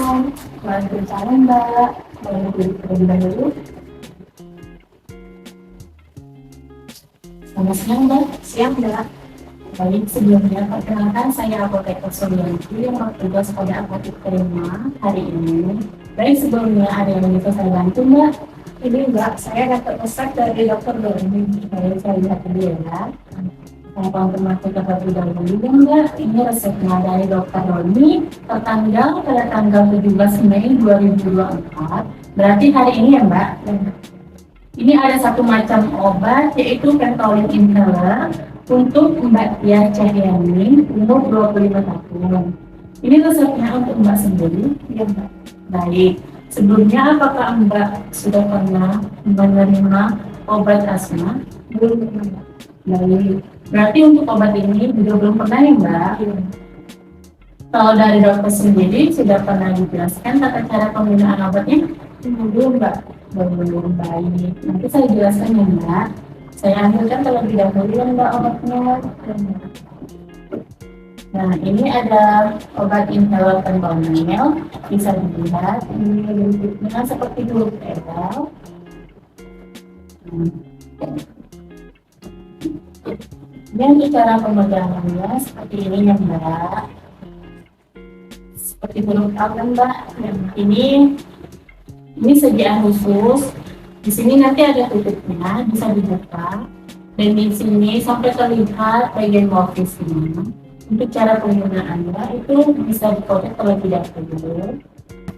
Assalamualaikum. Waalaikumsalam Mbak. Boleh duduk terlebih dahulu. Selamat siang Mbak. Siang Mbak. Baik, sebelumnya perkenalkan saya Apoteker Suryanti yang bertugas pada Apotek Prima hari ini. Baik, sebelumnya ada yang bisa saya bantu Mbak? Ini Mbak, saya dapat resep dari dokter Doni. Saya lihat dulu ya. Saya konfirmasi terlebih dahulu Mbak. Ini resepnya dari dokter Doni tertanggal pada tanggal 17 Mei 2024. Berarti hari ini ya Mbak? Ini ada satu macam obat yaitu Pentolin Inhaler untuk Mbak Tia Cahyaning umur 25 tahun. Ini resepnya untuk Mbak sendiri, ya Mbak. Baik. Sebelumnya apakah Mbak sudah pernah menerima obat asma? Belum pernah Mbak. Baik. Berarti untuk obat ini juga belum pernah ya Mbak? Kalau dari dokter sendiri sudah pernah dijelaskan tata cara penggunaan obatnya? Belum Mbak. Belum. Baik. Nanti saya jelaskan ya Mbak. Saya ambilkan terlebih dahulu ya Mbak obatnya. Nah, ini ada obat inhaler Pentolin. Bisa dilihat ini bentuknya seperti huruf L. Dan cara pemegangannya seperti ini ya Mbak. Seperti huruf L kan Mbak. Ini sediaan khusus. Di sini nanti ada tutupnya, bisa dibuka. Dan di sini sampai terlihat bagian morfisnya. Untuk cara penggunaannya itu bisa dikorek terlebih dahulu.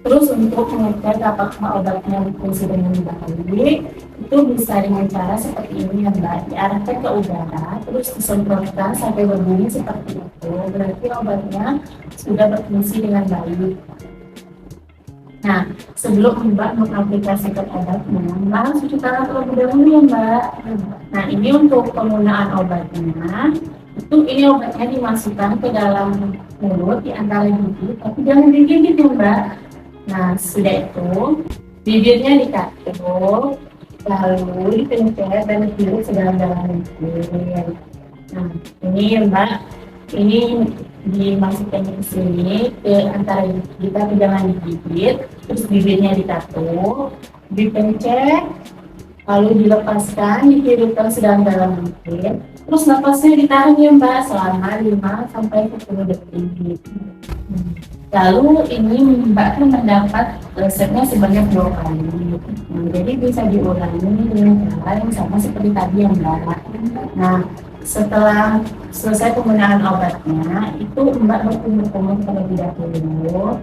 Terus untuk mengecek apakah obatnya berfungsi dengan baik, itu bisa dengan cara seperti ini ya Mbak. Diarahkan ke udara, terus disemprotkan sampai berbunyi seperti itu. Berarti obatnya sudah berfungsi dengan baik. Nah, sebelum Mbak mengaplikasikan obatnya, Mbak harus cuci tangan terlebih dahulu ya Mbak. Nah, ini untuk penggunaan obatnya. Ini obatnya dimasukkan ke dalam mulut di antara gigi, tapi jangan digigit ya Mbak. Nah, sudah itu, bibirnya dikatuk, lalu dipencet dan dihirup sedalam-dalam bibir. Nah, ini ya Mbak, ini dimasukkan ke sini ke antara gigi, tapi jangan digigit. Terus bibirnya dikatuk, dipencet, lalu dilepaskan, dihirupkan sedalam-dalam bibir. Terus napasnya ditahan ya Mbak selama 5-10 detik. Lalu ini Mbak kan mendapat resepnya sebanyak 2 kali. Jadi bisa diulangi dengan cara yang sama seperti tadi ya Mbak. Nah, setelah selesai penggunaan obatnya, itu Mbak berkumur-kumur terlebih dahulu.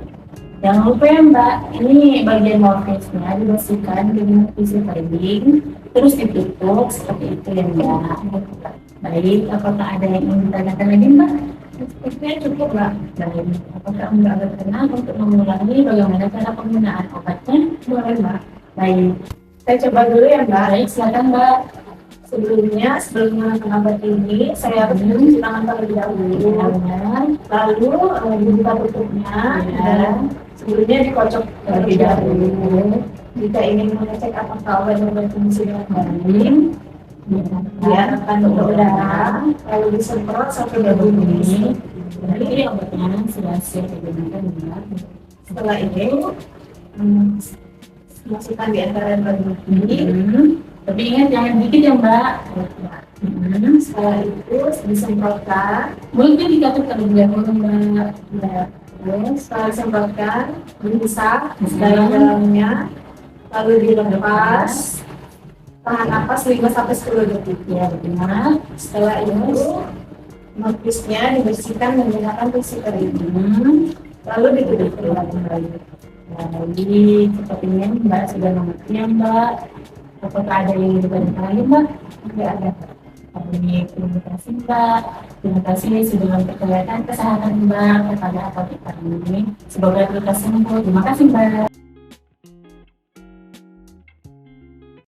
Jangan lupa ya Mbak, ini bagian morfisnya dibersihkan dengan tisu kering, terus ditutup seperti itu ya Mbak. Baik, apakah ada yang ingin ditanyakan lagi Mbak? Sepertinya cukup Mbak. Baik, apakah Mbak berkenan untuk mengulangi bagaimana cara penggunaan obatnya? Boleh Mbak. Baik, saya coba dulu ya Mbak. Baik, silakan Mbak. Sebelum menggunakan obat ini, saya harus mencuci tangan terlebih dahulu. Lalu dibuka tutupnya dan sebelumnya dikocok terlebih dahulu. Jika ingin mengecek apakah obat berfungsi dengan baik, diarahkan ke udara, lalu disemprot sampai berbunyi. Jadi ini obatnya sudah siap digunakan. Setelah itu, masukkan di antara gigi. Tapi ingat jangan dikit ya Mbak. Setelah itu disemprotkan. Mulutnya dikatuk terlebih dahulu Mbak. Setelah disemprotkan, dihisap dalam-dalamnya, lalu dilepas. Tahan napas 5-10 detik ya benar. Setelah itu morfisnya dibersihkan menggunakan tisu kering. Lalu ditutup kembali. Jadi sepertinya Mbak sudah mengerti ya Mbak. Apakah ada yang ditanyakan lagi Mbak? Tidak ada. Terima kasih Mbak. Terima kasih sudah mempercayakan kesehatan Mbak kepada apotek ini. Semoga kita sembuh. Terima kasih Mbak.